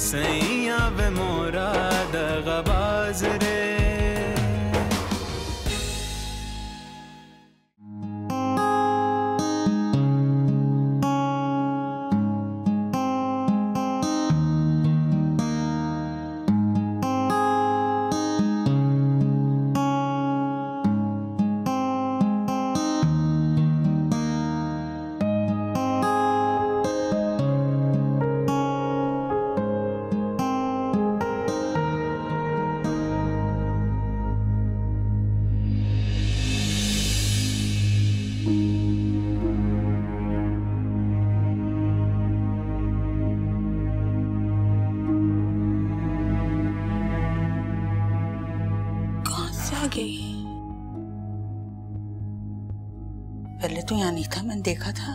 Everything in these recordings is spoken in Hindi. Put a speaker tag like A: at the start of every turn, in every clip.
A: सैया वे मोरा दगाबाज रे।
B: पहले तो यहाँ नहीं था, मैंने देखा था।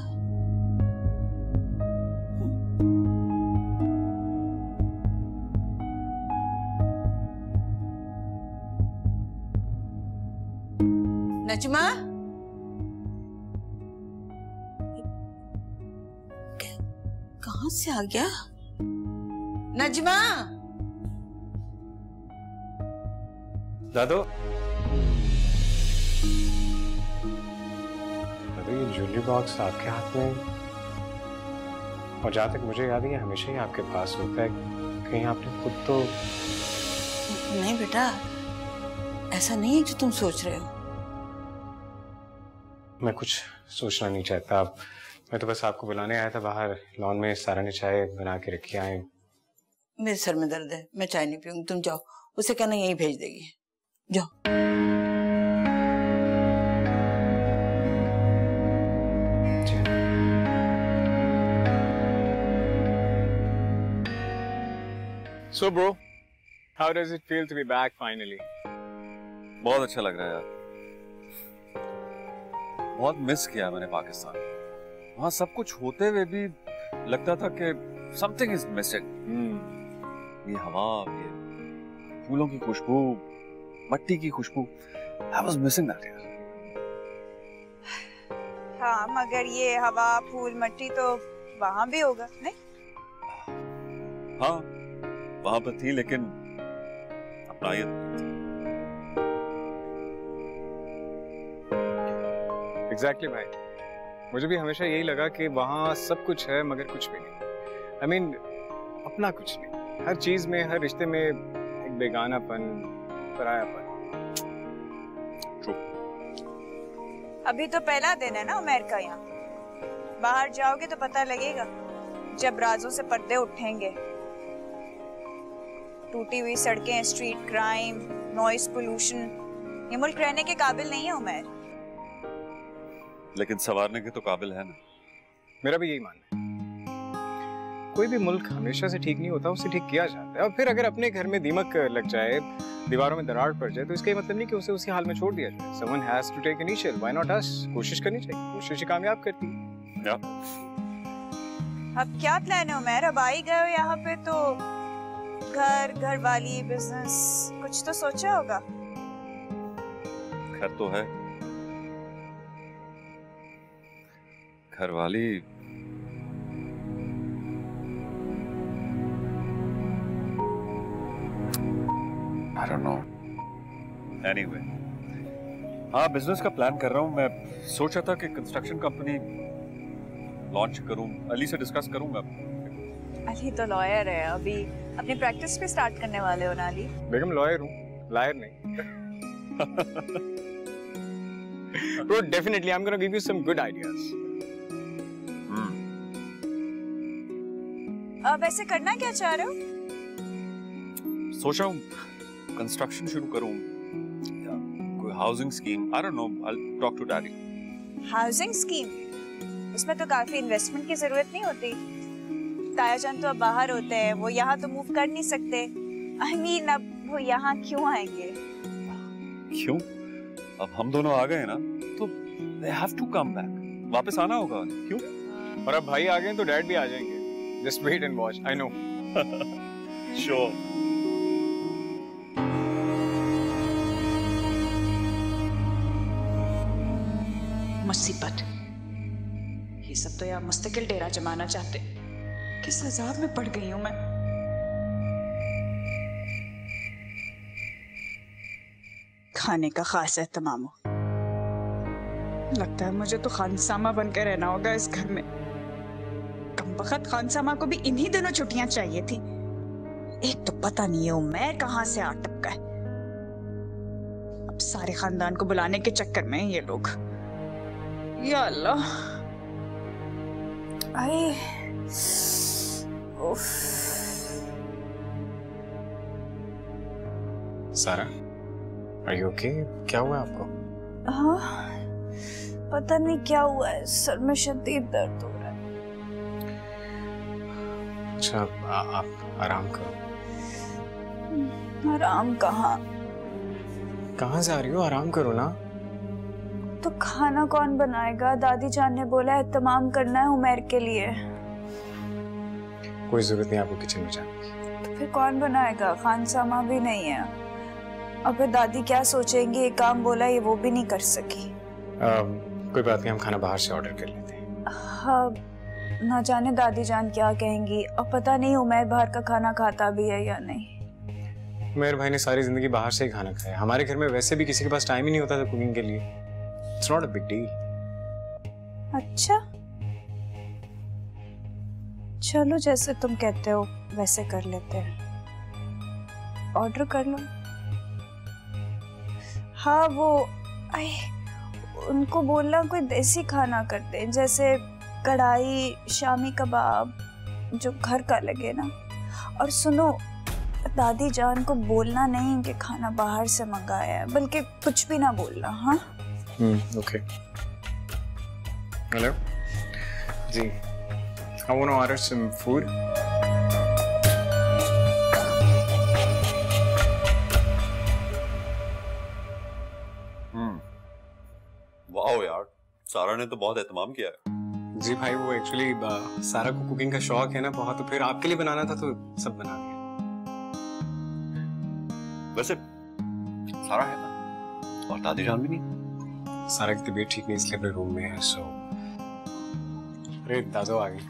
B: नजमा, कहाँ से आ गया? नजमा,
C: दादू, ये ज्वेलरी बॉक्स आपके हाथ में, और जहाँ तक मुझे याद है ये हमेशा ही आपके पास होता है। कहीं आपने खुद तो?
B: नहीं बेटा, ऐसा नहीं है जो तुम सोच रहे हो।
C: मैं कुछ सोचना नहीं चाहता। मैं तो बस आपको बुलाने आया था बाहर। लॉन में सारा ने चाय बना के रखी आए।
B: मेरे सर में दर्द है, मैं चाय नहीं पीऊंगी। तुम जाओ, उसे कहना यहीं भेज देगी। जाओ।
C: So bro, how does it feel to be back finally?
D: बहुत अच्छा लग रहा है यार। बहुत मिस किया मैंने पाकिस्तान। वहाँ सब कुछ होते हुए भी लगता था कि something is missing। ये हवा, ये फूलों की खुशबू, मट्टी की खुशबू, I was missing that यार।
E: हाँ, मगर ये हवा, फूल, मट्टी तो वहाँ भी होगा, नहीं?
D: हाँ, वहाँ पर थी, लेकिन अपना ये
C: Exactly भाई, मुझे भी हमेशा यही लगा कि वहाँ सब कुछ है मगर कुछ भी नहीं। I mean, अपना कुछ नहीं। हर चीज में, हर रिश्ते में एक बेगानापन, परायापन।
E: अभी तो पहला दिन है ना उमर का यहाँ। बाहर जाओगे तो पता लगेगा, जब राजों से पर्दे उठेंगे। टूटी हुई सड़कें, स्ट्रीट क्राइम, नॉइस पोल्यूशन, ये मुल्क रहने के काबिल नहीं है उमर।
D: लेकिन संवारने के तो काबिल है ना।
C: मेरा भी यही मानना है। कोई भी मुल्क हमेशा से ठीक नहीं होता, उसे ठीक किया जाता है। और फिर अगर अपने घर में दीमक लग जाए, दीवारों में दरार पड़ जाए, तो इसका ये मतलब नहीं कि उसे उसी हाल में छोड़ दिया जाए। Someone has to take initial. Why not us? कोशिश करनी चाहिए। कोशिश ही कामयाब करती है।
E: अब क्या प्लान है उमर? अब आ ही गए हो यहाँ पे तो घर वाली, बिजनेस, कुछ तो सोचा होगा।
D: घर तो है, घर वाली I don't know. Anyway, हाँ, बिजनेस का प्लान कर रहा हूँ मैं। सोचा था कि कंस्ट्रक्शन कंपनी लॉन्च करूँ, अली से डिस्कस करूँगा।
E: अली तो लॉयर है, अभी अपनी प्रैक्टिस भी स्टार्ट करने वाले हो ना अली?
C: बेगम लॉयर हूँ, लायर नहीं। Bro, definitely I'm gonna give you some good ideas.
E: वैसे करना क्या चाह रहे हो?
D: सोचा हूँ कंस्ट्रक्शन शुरू करूँ, या कोई housing scheme. I don't know, I'll talk to daddy.
E: Housing scheme? उसमें तो काफी इन्वेस्टमेंट की जरूरत नहीं होती। ताया जान तो अब बाहर होते हैं, वो यहाँ तो मूव कर नहीं सकते। I mean, अब वो यहाँ क्यों आएंगे?
D: क्यों? अब हम दोनों आ गए ना, तो they have to come back. वापस आना होगा, क्यों?
C: और अब भाई आ गए तो डैड भी आ जाएंगे। Just wait and watch. I know.
D: Sure.
F: मुसीबत, ये सब तो यार मुस्तकिल डेरा जमाना चाहते। किस अजाब में पड़ गई हूं मैं। खाने का खास एहतमाम हो। लगता है मुझे तो खानसामा बनकर रहना होगा इस घर में। कमबख्त खानसामा को भी इन्हीं दिनों छुट्टियां चाहिए थी। एक तो पता नहीं है उमैर कहां से आ टपका है। अब सारे खानदान को बुलाने के चक्कर में ये लोग। या अल्लाह।
E: अरे उफ।
C: सारा, are you okay? क्या हुआ आपको?
E: हाँ, पता नहीं क्या हुआ है, सर में शदीद दर्द हो रहा है।
C: अच्छा, आप आराम करो।
E: आराम कहाँ?
C: कहाँ जा रही हो? आराम करो ना।
E: तो खाना कौन बनाएगा? दादी जान ने बोला है तमाम करना है उमैर के लिए।
C: कोई जरूरत नहीं आपको किचन में जाने की।
E: तो फिर कौन बनाएगा? खानसामा भी नहीं है। अब फिर दादी क्या सोचेंगी? एक काम बोला ये वो भी नहीं कर सकी।
C: कोई बात नहीं, हम खाना बाहर से ऑर्डर कर लेते हैं।
E: हाँ, ना जाने दादी जान क्या कहेंगी। अब पता नहीं उमैर बाहर का खाना खाता भी है या नहीं।
C: मेरे भाई ने सारी जिंदगी बाहर से ही खाना खाया। हमारे घर में वैसे भी किसी के पास टाइम ही नहीं होता था कुकिंग के लिए। It's not a big deal.
E: अच्छा, चलो जैसे तुम कहते हो वैसे कर लेते हैं। ऑर्डर कर लो। हाँ, वो उनको बोलना कोई देसी खाना करते हैं, जैसे कढ़ाई, शामी कबाब, जो घर का लगे ना। और सुनो, दादी जान को बोलना नहीं कि खाना बाहर से मंगाया है, बल्कि कुछ भी ना बोलना। हाँ
C: okay. Hello ji, I want to order some food.
D: वाह यार, सारा ने तो बहुत एहतमाम किया है।
C: जी भाई, वो एक्चुअली सारा को कुकिंग का शौक है ना बहुत, तो फिर आपके लिए बनाना था तो सब बना दिया।
D: वैसे सारा है ना, और दादी जान भी नहीं।
C: सारा की तबीयत ठीक नहीं इसलिए अपने रूम में है। सो अरे दादो आ गई।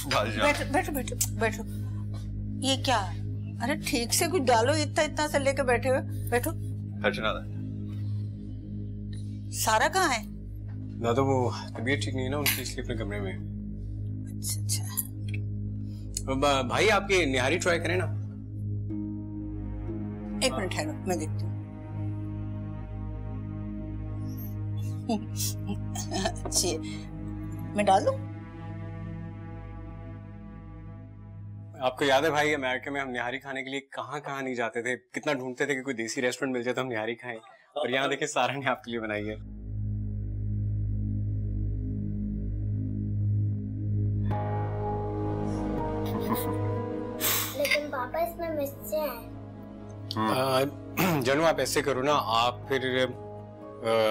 B: बैठो बैठो बैठो बैठो। ये क्या? अरे ठीक से कुछ डालो, इतना इतना से लेके बैठे हुए। बैठो। सारा कहाँ है?
C: दादो वो तबीयत ठीक नहीं है ना उनकी, इसलिए अपने कमरे में।
B: अच्छा अच्छा।
C: भाई आपकी निहारी ट्राई करें ना।
B: एक मिनट ठहरो, मैं देखती हूँ। अच्छी है, मैं डाल दूं?
C: आपको याद है भाई, अमेरिका में हम निहारी खाने के लिए कहाँ कहाँ नहीं जाते थे, कितना ढूंढते थे कि कोई देसी रेस्टोरेंट मिल जाए तो हम निहारी खाएं। और यहाँ देखिए सारा ने आपके लिए बनाई है।
G: लेकिन पापा इसमें मिर्चें हैं।
C: जानू आप ऐसे करो ना, आप फिर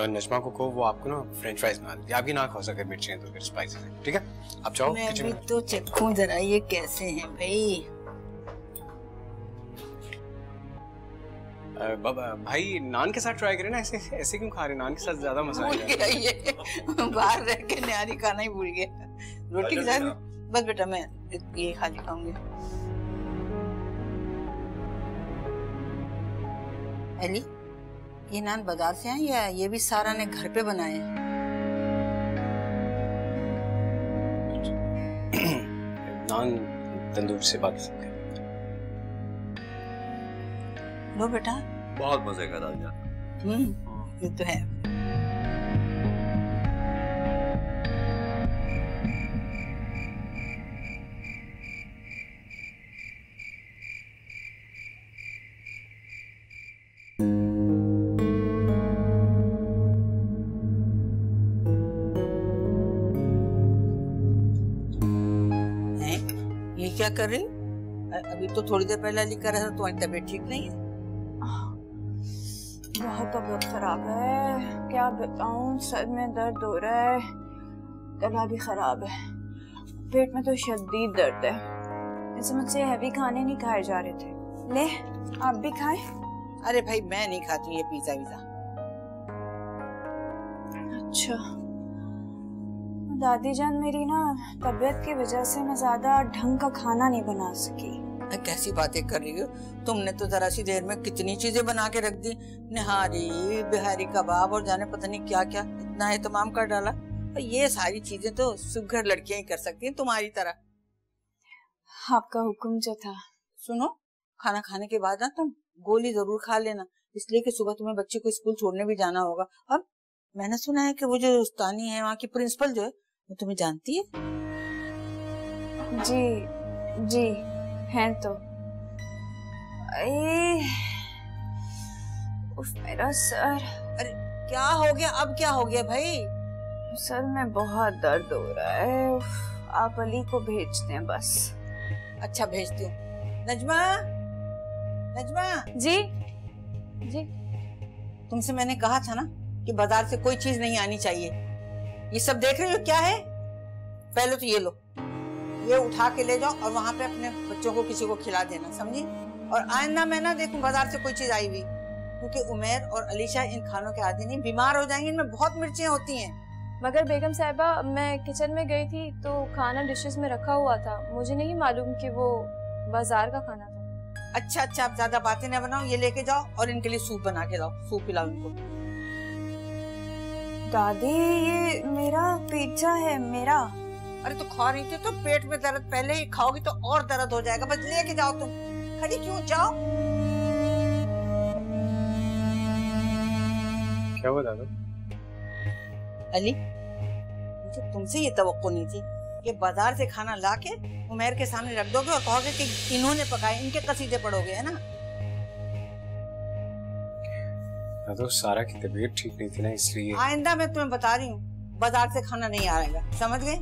C: नजमा को कहो वो आपको ना फ्रेंच फ्राइज बना दे। आपकी नाक हो सके मिर्ची है तो फिर स्पाइसी है, ठीक है? आप जाओ
B: मैं
C: किचन
B: भी
C: में।
B: तो चखूं जरा ये कैसे हैं भाई।
C: भाई नान के साथ ट्राई करें ना। ऐसे ऐसे क्यों खा रहे? नान के साथ ज्यादा मजा
B: भूल
C: आएगा।
B: गया ये, बाहर रह के निहारी खाना ही भूल गया। रोटी के साथ बस बेटा मैं ये खाली खाऊंगी। एली, ये नान बाजार से आए या ये भी सारा ने घर पे बनाए हैं?
C: नान तंदूर से बाकी सब करें।
B: लो बेटा।
D: बहुत मजे का दादी जान।
B: ये तो है। ये क्या कर रही? अभी तो थोड़ी देर पहले लिखा रहा था तुम्हारी तबीयत ठीक नहीं है।
E: बहुत तबीयत खराब है, क्या बताऊं। सर में दर्द हो रहा है, गला भी खराब है, पेट में तो शदीद दर्द है। ऐसे मुझसे हैवी खाने नहीं खाए जा रहे थे। ले आप भी खाएं।
B: अरे भाई मैं नहीं खाती ये पिज्जा विज़ा।
E: अच्छा, दादी जान मेरी ना तबीयत की वजह से मैं ज्यादा ढंग का खाना नहीं बना सकी।
B: कैसी बातें कर रही हो? तुमने तो जरा सी देर में कितनी चीजें बना के रख दी, निहारी, बिहारी कबाब और जाने पता नहीं क्या क्या, इतना एहतमाम कर डाला। ये सारी चीजें तो सुघर लड़कियां ही कर सकती हैं तुम्हारी तरह।
E: आपका हुक्म जो था।
B: सुनो, खाना खाने के बाद ना तुम गोली जरूर खा लेना, इसलिए कि सुबह तुम्हें बच्चे को स्कूल छोड़ने भी जाना होगा। और मैंने सुना है कि वो जो उस्तानी है वहाँ की प्रिंसिपल जो है वो तुम्हें जानती है।
E: जी हैं तो। उफ, मेरा सर।
B: अरे क्या हो गया? अब क्या हो गया भाई?
E: सर में बहुत दर्द हो रहा है। उफ, आप अली को भेज दें बस।
B: अच्छा भेजती हूँ। नजमा, नजमा।
E: जी।
B: तुमसे मैंने कहा था ना कि बाजार से कोई चीज नहीं आनी चाहिए। ये सब देख रहे हो क्या है? पहले तो ये लो, ये उठा के ले जाओ और वहां पे अपने बच्चों को किसी को खिला देना, समझी? और आइंदा मैं ना देखूं बाजार से कोई चीज आई हुई, क्योंकि उमेर और अलीशा इन खानों के आदी नहीं, बीमार हो जाएंगे। इनमें बहुत मिर्चें होती हैं।
H: मगर बेगम साहिबा, मैं किचन में गई थी तो खाना डिशेस में रखा हुआ था, मुझे नहीं मालूम कि वो बाजार का खाना था।
B: अच्छा, आप ज्यादा बातें न बनाओ, ये लेके जाओ और इनके लिए सूप बना के लाओ, सूप पिलाओ इनको।
E: दादी, ये मेरा पिज्जा है, मेरा।
B: अरे तो खा रही थी तो पेट में दर्द, पहले ही खाओगी तो और दर्द हो जाएगा। बस लेके जाओ, तुम खड़ी क्यों? जाओ।
C: क्या हुआ दादा?
B: अली, मुझे तुमसे ये तवक्को नहीं थी कि बाजार से खाना लाके उमेर के सामने रख दोगे और कहोगे कि इन्होंने पकाए, इनके कसीदे पढ़ोगे, है ना?
C: तो सारा की तबीयत ठीक नहीं थी ना, इसलिए।
B: आइंदा मैं तुम्हें बता रही हूँ, बाजार से खाना नहीं आएगा, समझ गए?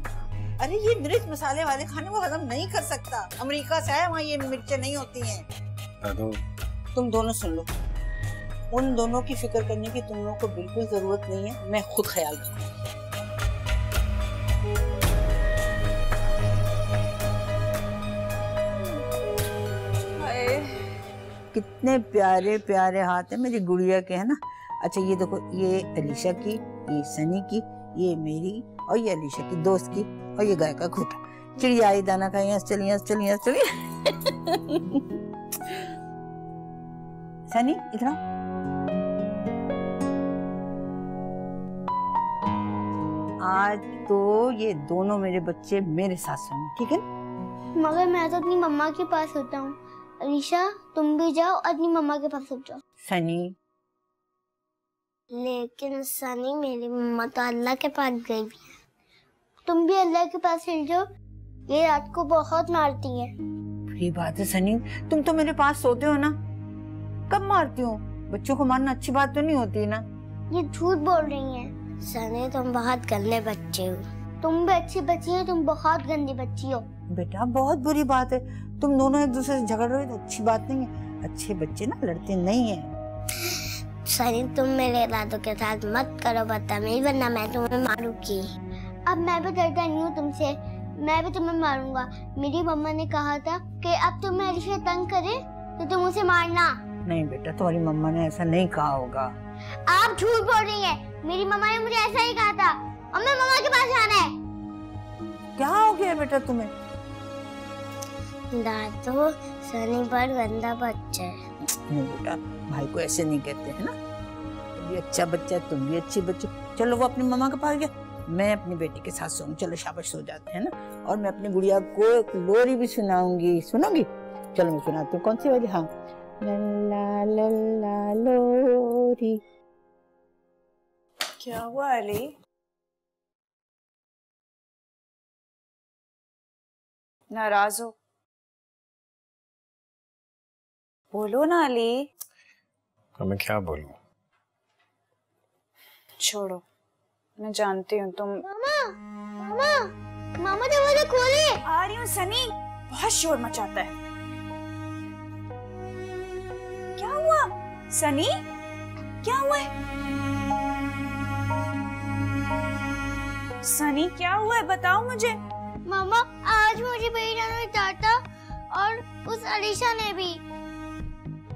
B: अरे ये मिर्च मसाले वाले खाने वो हजम नहीं कर सकता। अमेरिका से आया, वहाँ ये मिर्चें नहीं होती हैं।
C: दादू,
B: तुम दोनों सुन लो, उन दोनों की फिक्र करने की तुम लोगों को बिल्कुल जरूरत नहीं है, मैं खुद ख्याल रखूंगी। कितने प्यारे प्यारे हाथ है मेरी गुड़िया के, है ना? अच्छा ये देखो, ये अलीशा की, ये सनी की, ये मेरी और ये अलीशा की दोस्त की, और ये गाय का खूटा। चिड़िया आई दाना खाई, चलिए सनी इतना। आज तो ये दोनों मेरे बच्चे मेरे साथ सोएंगे, ठीक है?
G: मगर मैं तो अपनी मम्मा के पास होता हूँ। अलीशा, तुम भी जाओ, अपनी मम्मा के पास सो जाओ।
B: सनी,
G: लेकिन सनी, मेरी मम्मा तो अल्लाह के पास गई भी है। तुम भी अल्लाह के पास चल जाओ, ये रात को बहुत मारती है।
B: बुरी बात है सनी, तुम तो मेरे पास सोते हो ना, कब मारती हो? बच्चों को मारना अच्छी बात तो नहीं होती ना।
G: ये झूठ बोल रही है। सनी, तुम बहुत गंदे बच्चे हो। तुम भी अच्छी बच्ची हो, तुम बहुत गंदी बच्ची हो।
B: बेटा बहुत बुरी बात है, तुम दोनों एक दूसरे से झगड़ रहे हो तो अच्छी बात नहीं है। अच्छे बच्चे ना लड़ते नहीं हैं।
G: सनी, तुम मेरे इरादों के साथ मत करो बदतमीजी, वरना मैं तुम्हें मारूंगी। अब मैं भी डरता नहीं हूँ तुमसे, मैं भी तुम्हें मारूंगा। मेरी मम्मा ने कहा था कि अब तुम्हें अलीशा तंग करे तो तुम उसे मारना। नहीं बेटा, तुम्हारी मम्मा ने ऐसा नहीं कहा होगा। आप झूठ बोल रही हैं। मेरी मम्मा ने मुझे ऐसा ही कहा था और मैं मम्मा के पास जाना है।
B: क्या हो गया बेटा तुम्हें?
G: दादू, सनी पर गंदा बच्चा है।
B: नहीं बेटा, भाई को ऐसे नहीं कहते, है ना? तुम भी अच्छा बच्चा है, तुम भी अच्छी बच्ची। चलो वो अपनी मम्मा के पास गया, मैं अपनी बेटी के साथ सोऊंगी। चलो शाबाश, सो जाते हैं ना। और मैं अपनी गुड़िया को एक लोरी भी सुनाऊंगी। सुनोगी? चलो मैं सुनाती हूँ। कौन सी वाली? हाँ, लल्ला लल्ला लोरी।
E: क्या हुआ अली? नाराज हो? बोलो ना अली।
C: तो मैं क्या बोलूं?
E: छोड़ो, मैं जानती हूँ तुम।
G: मामा दरवाजा खोले।
E: आ रही हूँ सनी, बहुत शोर मचाता है। क्या हुआ सनी? क्या हुआ है? सनी क्या हुआ है, बताओ मुझे।
G: मामा, आज मुझे बेटा ने डांटा और उस अलीशा ने भी।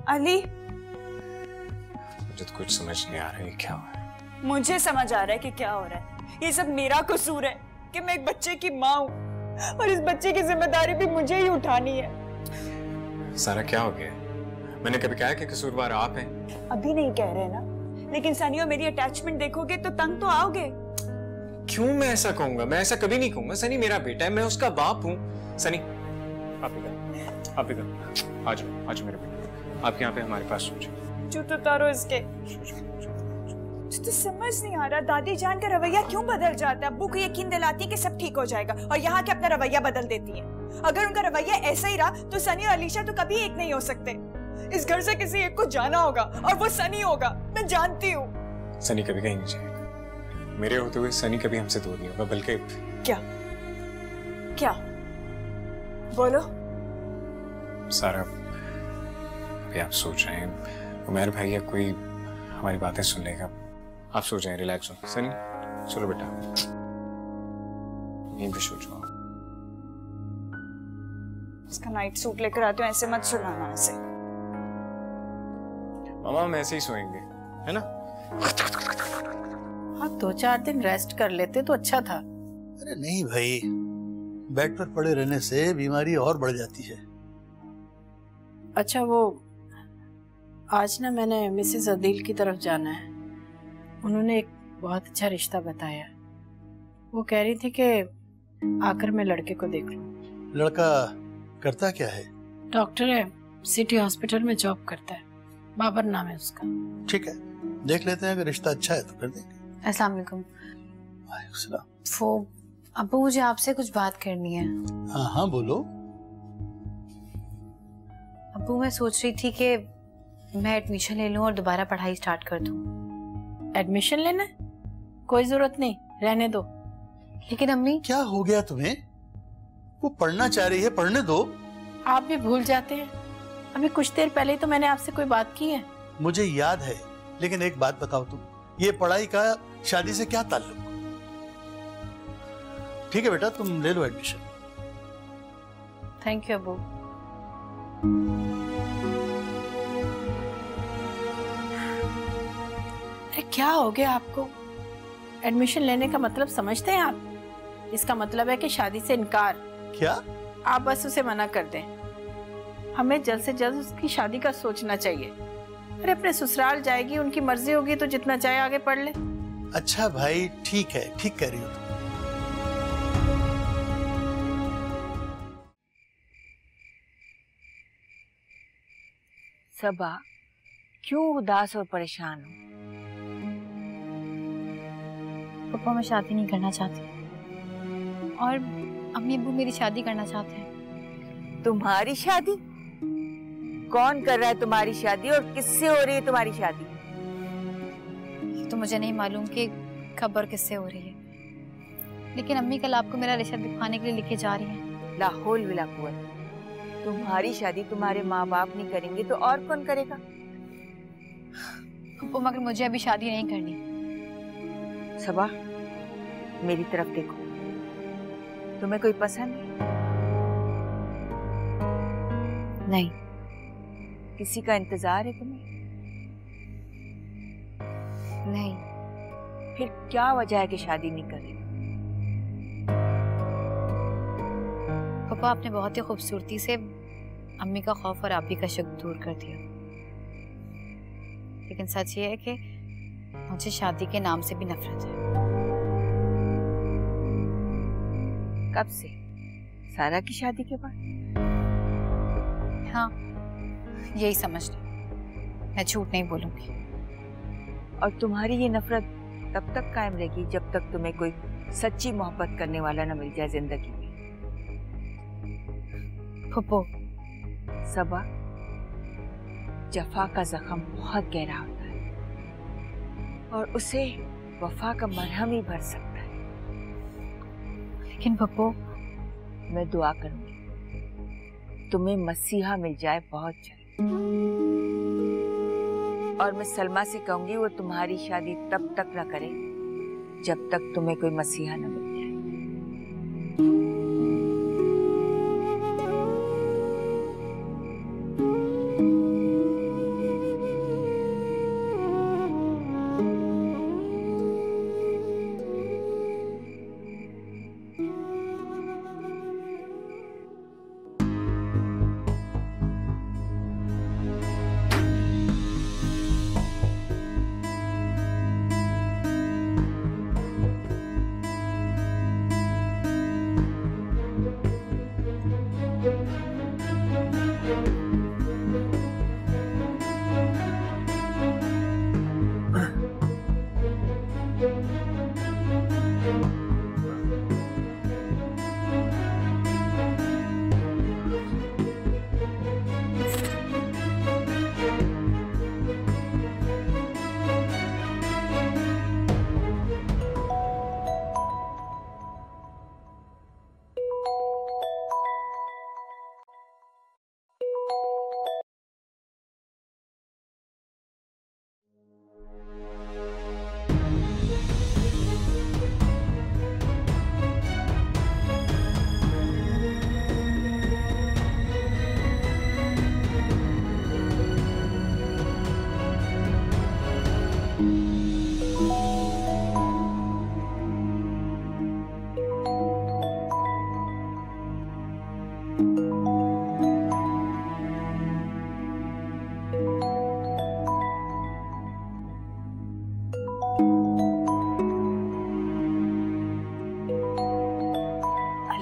E: अली,
C: मुझे तो कुछ समझ नहीं आ रहा है क्या हो रहा है।
E: मुझे समझ आ रहा है कि क्या हो रहा है। ये सब मेरा कसूर है कि मैं एक बच्चे की माँ हूँ और इस बच्चे की जिम्मेदारी भी मुझे ही उठानी है।
C: सारा क्या हो गया? मैंने कभी कहा कि कसूरवार आप हैं?
F: अभी नहीं कह रहे ना, लेकिन सनी और मेरी अटैचमेंट देखोगे तो तंग तो आओगे।
C: क्यों मैं ऐसा कहूंगा? मैं ऐसा कभी नहीं कहूंगा। सनी मेरा बेटा है, मैं उसका बाप हूँ। सनी आप इधर, आप इधर आ जाओ, आ जाओ मेरे बेटे, आप यहाँ पे हमारे पास सोचो।
F: जूते उतारो इसके। तो समझ नहीं आ रहा, दादी जान का रवैया क्यों बदल जाता है? अब्बू को यकीन दिलाती है कि सब ठीक हो जाएगा और यहाँ के अपना रवैया बदल देती है। अगर उनका रवैया ऐसा ही रहा तो सनी और अलीशा तो कभी एक नहीं हो सकते। इस घर से किसी एक को जाना होगा और वो सनी होगा, मैं जानती हूँ।
C: सनी कभी कहीं नहीं जाएगा। मेरे होते हुए सनी कभी हमसे दूर नहीं होगा, बल्कि
F: क्या क्या बोलो।
C: सारा अभी आप सोच रहे हैं उमर भाई या कोई हमारी बातें सुन लेगा। आप सोच रहे हैं, रिलैक्स हो। सनी चलो बेटा, यहीं पे सोचो।
F: इसका नाइट सूट लेकर आते हो, ऐसे मत सुनाना ऐसे।
C: मामा हम ऐसे ही सोएंगे, है ना?
B: हाँ 2-4 दिन रेस्ट कर लेते तो अच्छा था।
I: अरे नहीं भाई, बेड पर पड़े रहने से बीमारी और बढ़ जाती है।
B: अच्छा वो आज ना मैंने मिसेस अदील की तरफ जाना है। उन्होंने एक बहुत अच्छा रिश्ता बताया। वो कह रही थी कि आकर मैं लड़के को देख लूं।
I: लड़का करता क्या है?
B: डॉक्टर है, सिटी हॉस्पिटल में जॉब करता है, बाबर नाम है उसका।
I: ठीक है, देख लेते हैं, अगर रिश्ता अच्छा है तो कर देंगे।
J: अस्सलाम वालेकुम।
I: वालेकुम सलाम।
J: वो अब्बू मुझे आपसे कुछ बात करनी है।
I: हाँ हाँ बोलो।
J: अब्बू मैं सोच रही थी कि मैं एडमिशन ले लूं और दोबारा पढ़ाई स्टार्ट कर दूं।
B: एडमिशन लेना है? कोई जरूरत नहीं, रहने दो।
J: लेकिन अम्मी
I: क्या हो गया तुम्हें? वो पढ़ना चाह रही है, पढ़ने दो।
B: आप भी भूल जाते हैं। अभी कुछ देर पहले ही तो मैंने आपसे कोई बात की है।
I: मुझे याद है, लेकिन एक बात बताओ तुम, ये पढ़ाई का शादी से क्या ताल्लुक? ठीक है बेटा, तुम ले लो एडमिशन।
B: थैंक यू अब्बू। अरे क्या हो गया आपको? एडमिशन लेने का मतलब समझते हैं आप? इसका मतलब है कि शादी से इनकार।
I: क्या?
B: आप बस उसे मना कर दें। हमें जल्द से जल्द उसकी शादी का सोचना चाहिए। अरे अपने ससुराल जाएगी, उनकी मर्जी होगी तो जितना चाहे आगे पढ़ ले।
I: अच्छा भाई ठीक है, ठीक कह रही हो तुम।
K: सबा क्यों उदास और परेशान हो?
J: पापा मैं शादी नहीं करना चाहती और अम्मी अब्बू मेरी शादी करना चाहते हैं।
K: तुम्हारी शादी? कौन कर रहा है तुम्हारी शादी और किससे हो रही है तुम्हारी शादी?
J: ये तो मुझे नहीं मालूम कि खबर किससे हो रही है, लेकिन अम्मी कल आपको मेरा रिश्ता दिखाने के लिए लिखे जा रही हैं।
K: लाहौल विला कुव्वत। तुम्हारी शादी तुम्हारे माँ बाप नहीं करेंगे तो और कौन करेगा?
J: मगर मुझे अभी शादी नहीं करनी।
K: सबा मेरी तरफ देखो, तुम्हें कोई पसंद है?
J: नहीं।
K: किसी का इंतजार है तुम्हें?
J: नहीं।
K: फिर क्या वजह है कि शादी नहीं कर रही?
J: पापा आपने बहुत ही खूबसूरती से अम्मी का खौफ और आप ही का शक दूर कर दिया, लेकिन सच ये है कि मुझे शादी के नाम से भी नफरत है।
K: कब से? सारा की शादी के बाद?
J: हाँ यही समझ लो, मैं झूठ नहीं बोलूंगी।
K: और तुम्हारी ये नफरत तब तक कायम रहेगी जब तक तुम्हें कोई सच्ची मोहब्बत करने वाला न मिल जाए जिंदगी में।
J: फुप्पो
K: सबा जफा का जख्म बहुत गहरा होता है और उसे वफा का मरहम ही भर सकता है।
J: लेकिन पप्पो
K: मैं दुआ करूंगी तुम्हें मसीहा मिल जाए बहुत जल्द, और मैं सलमा से कहूंगी वो तुम्हारी शादी तब तक न करे जब तक तुम्हें कोई मसीहा न मिल जाए।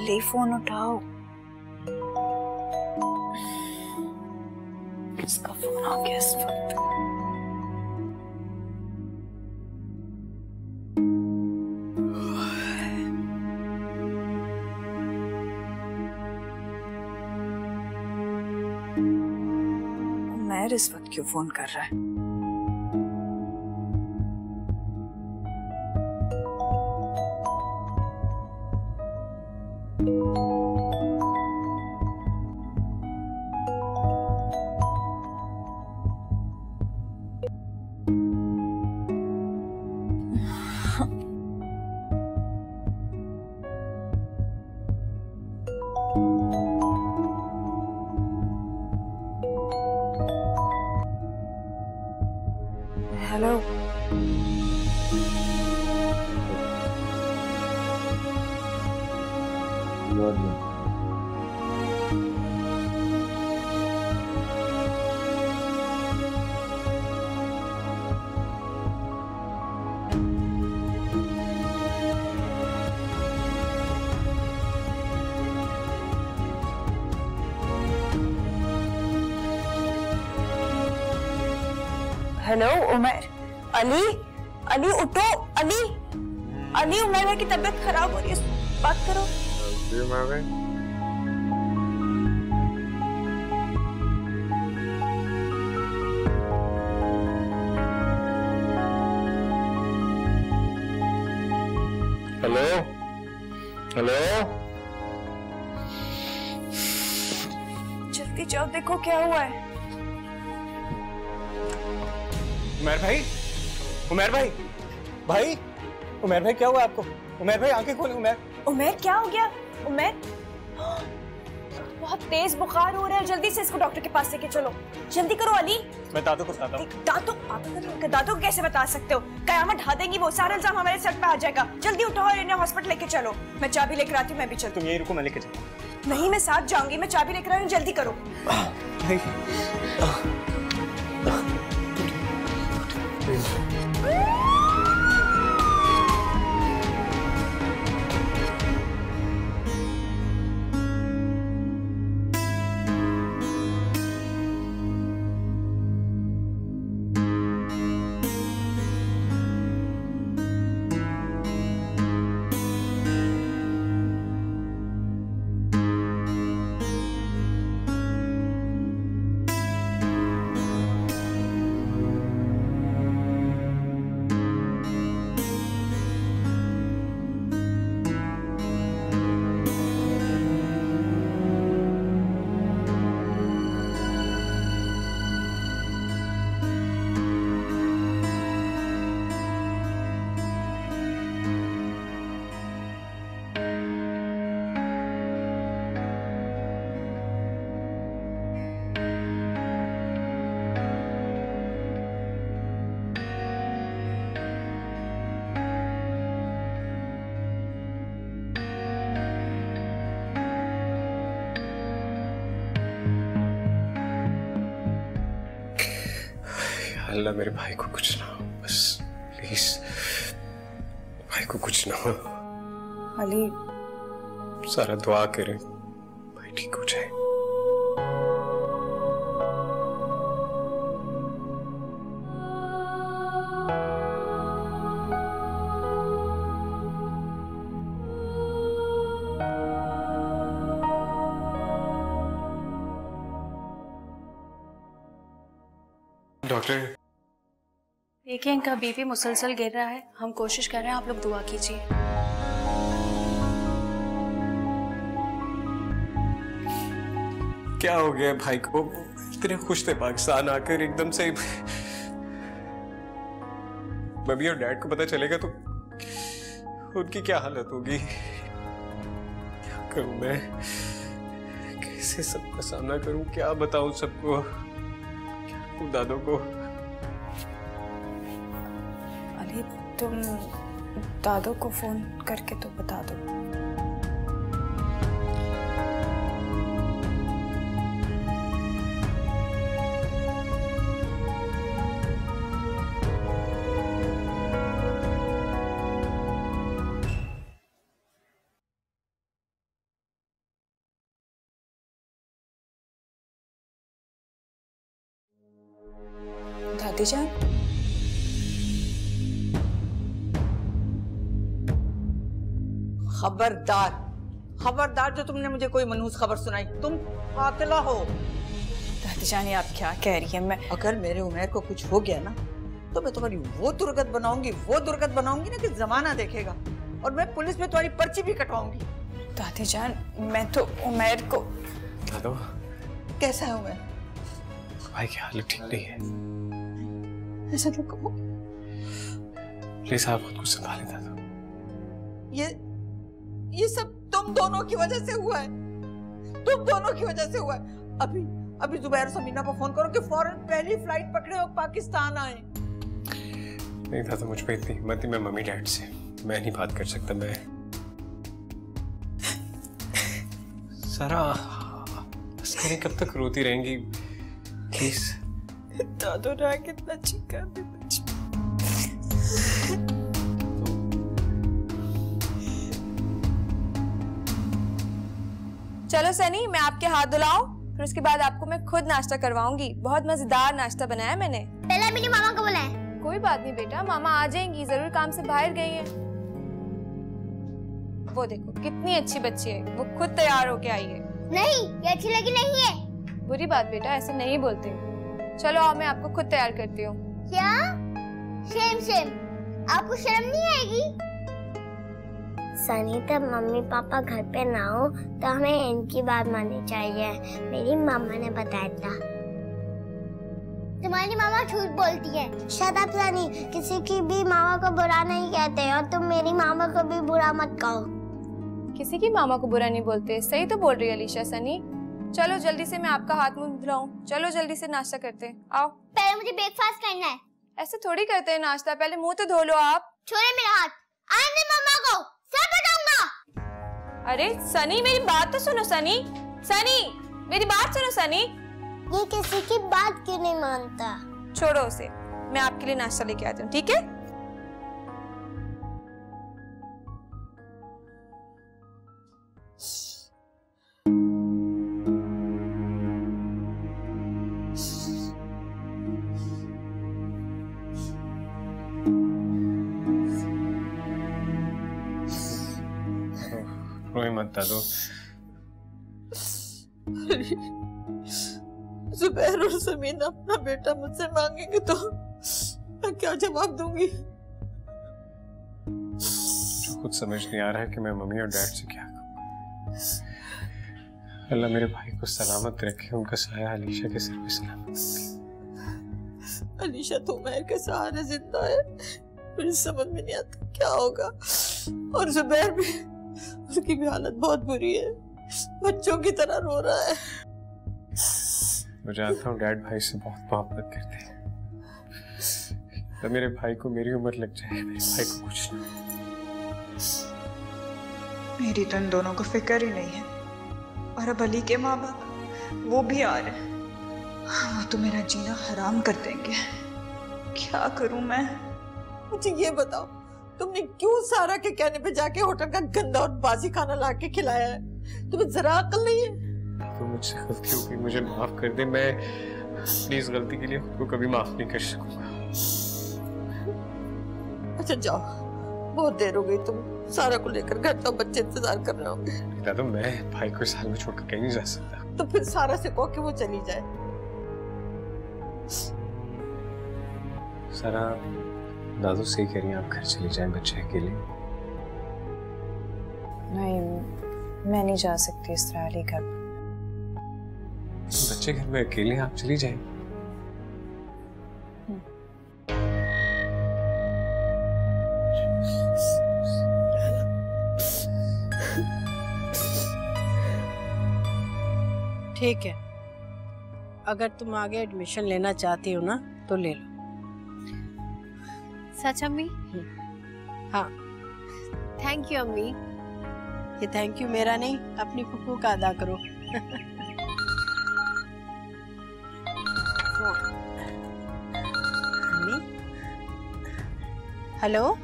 E: अली फोन उठाओ। इसका फोन आ गया इस वक्त। उमैर इस वक्त क्यों फोन कर रहा है? हेलो। हेलो उमर। अली, अली उठो। अली, अली उमर की तबीयत खराब हो रही है, बात करो।
C: हेलो हेलो,
E: जल्दी जाओ, देखो क्या हुआ है।
C: उमैर भाई, उमैर भाई, भाई, उमैर भाई क्या हुआ आपको? उमैर भाई आंखें खोले। उमैर,
E: उमर क्या हो गया? उमर बहुत तेज बुखार हो रहा है, जल्दी से इसको डॉक्टर के पास लेके चलो। जल्दी करो अली।
C: मैं दादू को बताता हूँ।
E: दादू को कैसे बता सकते हो? कयामत ढा देंगी वो, सारा इल्जाम हमारे सर पे आ जाएगा। जल्दी उठो और इन्हें हॉस्पिटल लेके चलो। मैं चाबी लेकर आती हूँ, मैं भी चलती
C: तुम यही रुको, मैं लेके चलता हूँ।
E: नहीं, मैं साथ जाऊंगी, मैं चाबी लेकर आई हूँ, जल्दी करो।
C: अल्लाह मेरे भाई को कुछ ना हो, बस प्लीज भाई को कुछ ना हो।
E: अली,
C: सारा दुआ करें भाई ठीक हो जाए। डॉक्टर,
H: देखिए इनका बीपी मुसलसल गिर रहा है, हम कोशिश कर रहे हैं, आप लोग दुआ कीजिए।
C: क्या हो गया भाई को? इतने खुश थे पाकिस्तान आकर, एकदम से मम्मी और डैड को पता चलेगा तो उनकी क्या हालत होगी? क्या करूं मैं? कैसे सबका सामना करूं? क्या बताऊं सबको? दादों को?
E: अली, तुम दादू को फोन करके तो बता दो।
H: दादी जान,
B: खबरदार, खबरदार जो तुमने मुझे कोई मनहूस खबर सुनाई, तुम कातिला हो।
H: दादी जान, आप क्या कह रही हैं? मैं
B: अगर मेरे उमैर को कुछ हो गया ना तो मैं तुम्हारी वो दुर्गत बनाऊंगी ना कि जमाना देखेगा, और मैं पुलिस में तुम्हारी पर्ची भी कटवाऊंगी।
H: दादी जान, मैं तो उमैर को।
C: दादू
B: कैसा है उमैर?
C: भाई की हालत ठीक नहीं है।
B: ऐसा तो कहो।
C: प्लीज आप खुद को संभालें दादू।
B: ये सब तुम दोनों की वजह से हुआ है, तुम दोनों की वजह से हुआ है। अभी जुबैर और समीना को फोन करो कि फौरन पहली फ्लाइट पकड़े और पाकिस्तान आए।
C: नहीं दादा, मुझ पे इतनी हिम्मत नहीं, मैं मम्मी डैड से मैं नहीं बात कर सकता। मैं सारा अस्करी कब तक रोती रहेंगी प्लीज?
H: दादू ना कितना चीखा भी चलो सनी, मैं आपके हाथ धुलाऊं, फिर उसके बाद आपको मैं खुद नाश्ता करवाऊंगी। बहुत मजेदार नाश्ता बनाया मैंने।
G: पहले मेरी मामा को बुलाएं।
H: कोई बात नहीं बेटा, मामा आ जाएंगी, जरूर काम से बाहर गई हैं। वो देखो कितनी अच्छी बच्ची है, वो खुद तैयार होके आई है।
G: नहीं, ये अच्छी लगी नहीं है।
H: बुरी बात बेटा, ऐसे नहीं बोलते। चलो आओ, मैं आपको खुद तैयार करती हूँ।
G: क्या? शेम, आपको शर्म नहीं आएगी? सनी, तब मम्मी पापा घर पे ना हो तो हमें इनकी बात माननी चाहिए। मेरी मामा ने बताया था। तुम्हारी मामा झूठ बोलती है। शट अप सनी, किसी की भी मामा को बुरा नहीं कहते, और तुम मेरी मामा को भी बुरा मत कहो।
H: किसी की मामा को बुरा नहीं बोलते, सही तो बोल रही है अलीशा। सनी चलो जल्दी से, मैं आपका हाथ मुंह धुलाऊं। चलो जल्दी से नाश्ता करते हैं, आओ।
G: पहले मुझे ब्रेकफास्ट करना है।
H: ऐसे थोड़ी करते हैं नाश्ता, पहले मुंह तो धो लो आप।
G: छोड़े मेरा हाथ, आने मम्मा को, सब बताऊंगा।
H: अरे सनी, मेरी बात तो सुनो। सनी मेरी बात सुनो। सनी,
G: ये किसी की बात क्यों नहीं मानता?
H: छोड़ो उसे, मैं आपके लिए नाश्ता लेके आती हूँ, ठीक है?
C: रोए मत दादू।
B: जुबैर और समीना अपना बेटा मुझसे मांगेंगे तो मैं क्या जवाब दूंगी?
C: मुझे खुद समझ नहीं आ रहा है कि मैं मम्मी और डैड से क्या कहूँ। अल्लाह मेरे भाई को सलामत रखे, उनका साया अलीशा के सिर पे सलामत रखे।
B: अलीशा तो उमैर के सहारे जिंदा है, मुझे समझ में नहीं आता क्या होगा। और जुबैर भी, उसकी भी हालत बहुत बुरी है, बच्चों की तरह रो रहा है।
C: मैं जानता हूँ डैड भाई से बहुत मोहब्बत करते हैं, तो मेरे भाई को मेरी उम्र लग जाए, मेरे भाई को कुछ ना।
F: मेरी तो इन दोनों को फिक्र ही नहीं है। और अब अली के माँ बाप, वो भी आ रहे हैं, वो तो मेरा जीना हराम कर देंगे। क्या करूं मैं?
B: मुझे ये बताओ, तुमने क्यों सारा के कहने पे जाके होटल का गंदा और बासी खाना ला के खिलाया है? तुम्हें जरा अक्ल नहीं है?
C: तो मुझसे गलती हो गई, मुझे माफ कर दे। मैं अपनी इस गलती के लिए खुद को कभी माफ नहीं कर सकूंगा।
B: अच्छा जाओ, बहुत देर हो गई, तुम सारा को लेकर घर तो बच्चे इंतजार कर रहे होंगे।
C: दादू, मैं भाई को इस हाल में छोड़कर कहीं नहीं जा सकता।
B: तो फिर सारा से कहो कि वो चली जाए।
C: सारा दादू से कह रही हैं आप घर चले जाएं बच्चे के लिए।
H: नहीं, मैं नहीं जा सकती इस तरह अली घर।
C: बच्चे घर में अकेले आप चली जाएं।
L: ठीक है, अगर तुम आगे एडमिशन लेना चाहती हो ना तो ले लो।
J: सच अम्मी?
L: हाँ।
J: थैंक यू अम्मी।
L: ये थैंक यू मेरा नहीं, अपनी फुफू का अदा करो। अम्मी, हेलो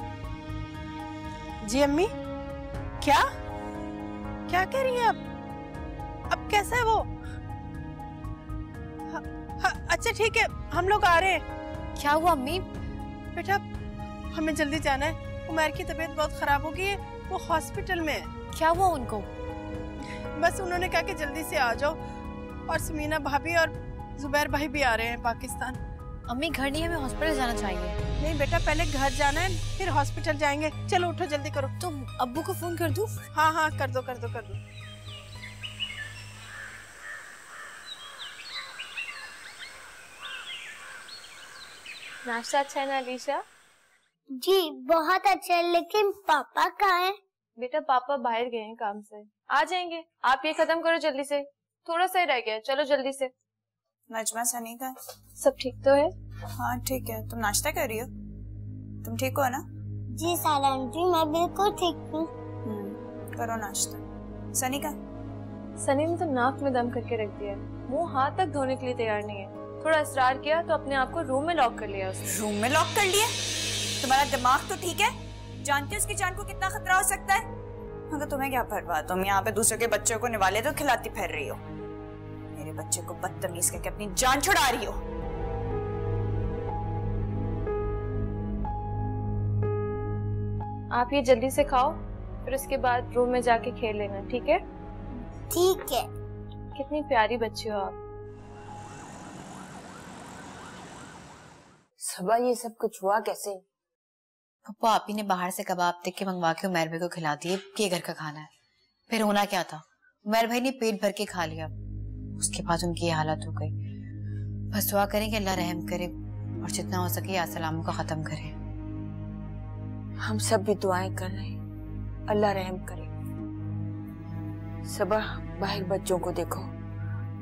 L: जी अम्मी, क्या क्या कह रही हैं आप? अब कैसा है वो? अच्छा ठीक है, हम लोग आ रहे हैं।
J: क्या हुआ अम्मी?
L: बेटा हमें जल्दी जाना है, उमर की तबीयत बहुत खराब हो गई है, वो हॉस्पिटल में है।
J: क्या हुआ उनको?
L: बस उन्होंने कहा कि जल्दी से आ जाओ, और समीना भाभी और जुबैर भाई भी आ रहे हैं पाकिस्तान।
J: अम्मी घर नहीं, हमें हॉस्पिटल जाना चाहिए।
L: नहीं बेटा, पहले घर जाना है फिर हॉस्पिटल जाएंगे। चलो उठो जल्दी करो।
J: तुम अब्बू को फोन कर दूं?
L: हाँ हाँ कर दो कर दो कर दो।
H: नाश्ता अच्छा है ना अलीशा?
G: जी बहुत अच्छा है, लेकिन पापा कहाँ हैं?
H: बेटा पापा बाहर गए हैं काम से, आ जाएंगे। आप ये खत्म करो जल्दी से, थोड़ा सा ही रह गया, चलो जल्दी से।
E: नजमा सनी का
H: सब ठीक तो है?
E: हाँ ठीक है। तुम नाश्ता कर रही हो? तुम ठीक हो ना?
G: जी सारा आंटी, मैं बिल्कुल ठीक हूँ।
E: करो नाश्ता। सनी का?
H: सनी ने तो नाक में दम करके रख दिया, मुंह हाथ तक धोने के लिए तैयार नहीं है। थोड़ा इसरार किया तो अपने आप को रूम में लॉक कर लिया उसने।
E: रूम में लॉक कर लिया? तुम्हारा दिमाग तो ठीक है? जानती हो उसकी जान को कितना खतरा हो सकता है? मगर तुम्हें क्या परवाह, तुम यहाँ पे दूसरों के बच्चों को निवाले तो खिलाती फिर रही हो, मेरे बच्चे को बदतमीज करके अपनी जान छुड़ा रही हो।
H: आप ये जल्दी से खाओ, फिर उसके बाद रूम में जाके खेल लेना, ठीक है?
G: ठीक है।
H: कितनी प्यारी बच्ची हो आप।
K: सबा ये सब कुछ हुआ कैसे?
J: पप्पू आप ही ने बाहर से कबाब देख के मंगवा के उमर भाई को खिला दिए कि घर का खाना है। फिर होना क्या था, उमर भाई ने पेट भर के खा लिया, उसके बाद उनकी ये हालत हो गई। बस दुआ करें कि अल्लाह रहम करे और जितना हो सके असलाम को खत्म करे।
K: हम सब भी दुआएं कर रहे हैं, अल्लाह रहम करे। सबा बाहर बच्चों को देखो,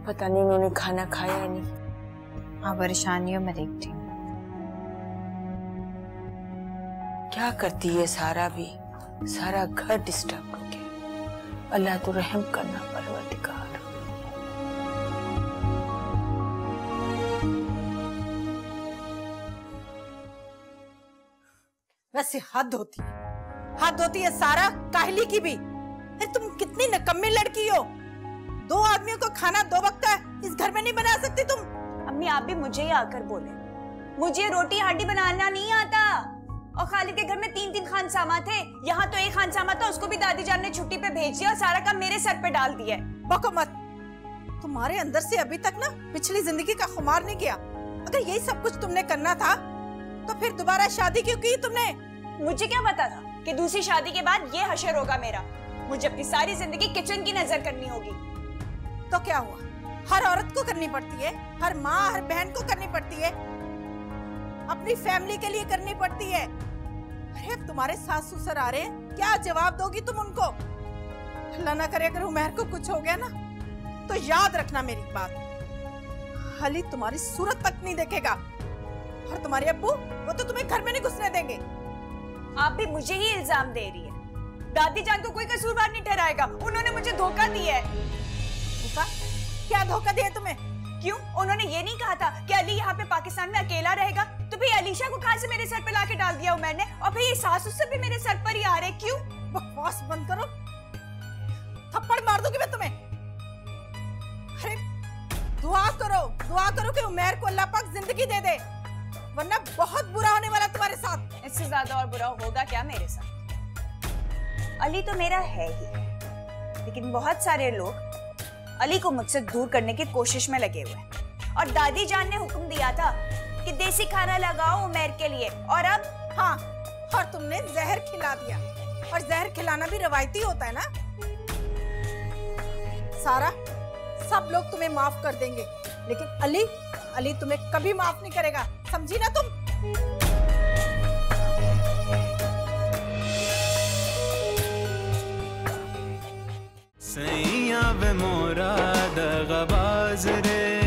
K: पता नहीं उन्होंने खाना खाया या नहीं।
J: हाँ परेशानियों में देखती हूँ।
K: क्या करती है सारा भी, सारा घर डिस्टर्ब हो गया। अल्लाह तो रहम करना परवरदिगार।
B: वैसे हद होती है सारा, काहली की भी। अरे तुम कितनी निकम्मी लड़की हो, 2 आदमियों को खाना 2 वक्त का इस घर में नहीं बना सकती तुम?
E: अम्मी आप भी मुझे ही आकर बोले, मुझे रोटी हांडी बनाना नहीं आता। और खालिद के घर में 3 खानसामा थे, यहाँ तो एक खानसामा था, उसको भी दादी जान ने छुट्टी पे भेज दिया और सारा काम मेरे सर पे डाल दिया।
B: बको मत, तुम्हारे अंदर से अभी तक ना पिछली जिंदगी का खुमार नहीं किया। अगर यही सब कुछ तुमने करना था तो फिर दोबारा शादी क्यों की तुमने?
E: मुझे क्या पता था कि दूसरी शादी के बाद ये हशर होगा मेरा। मुझे अपनी सारी जिंदगी किचन की नजर करनी होगी।
B: तो क्या हुआ, हर औरत को करनी पड़ती है, हर माँ हर बहन को करनी पड़ती है, अपनी फैमिली के लिए करनी पड़ती है। अरे तुम्हारे सास ससुर आ रहे हैं, क्या जवाब दोगी तुम उनको? अल्लाह ना करे अगर उमर को कुछ हो गया ना, तो याद रखना मेरी बात, अली तुम्हारी सूरत तक नहीं देखेगा। और तुम्हारे अब्बू, वो तो तुम्हें घर में नहीं घुसने देंगे।
E: आप भी मुझे ही इल्जाम दे रही है। दादी जान को कोई कसूरवार नहीं ठहराएगा, उन्होंने मुझे धोखा दिया है।
B: धोखा? क्या धोखा दिया तुम्हें?
E: क्यों? उन्होंने ये नहीं कहा था कि अली यहाँ पे पाकिस्तान में अकेला रहेगा? तो फिर अलीशा को कहाँ से मेरे सर पे लाके डाल दिया मैंने, और फिर ये सास ससुर भी मेरे सर पर ही आ रहे। क्यों?
B: बकवास बंद करो, थप्पड़ मार दूंगी मैं तुम्हें। अरे दुआ करो कि उमर को अल्लाह पाक जिंदगी दे दे, वरना बहुत बुरा होने वाला तुम्हारे साथ।
E: इससे ज्यादा और बुरा होगा क्या मेरे साथ? अली तो मेरा है ही, लेकिन बहुत सारे लोग अली को मुझसे दूर करने की कोशिश में लगे हुए हैं। और दादी जान ने हुक्म दिया था कि देसी खाना लगाओ उमर के लिए, और अब
B: हाँ, और तुमने जहर खिला दिया। और जहर खिलाना भी रवायती होता है ना। सारा, सब लोग तुम्हें माफ कर देंगे, लेकिन अली तुम्हें कभी माफ नहीं करेगा, समझी ना तुम?
A: सैया वे मोरा दगाबाज रे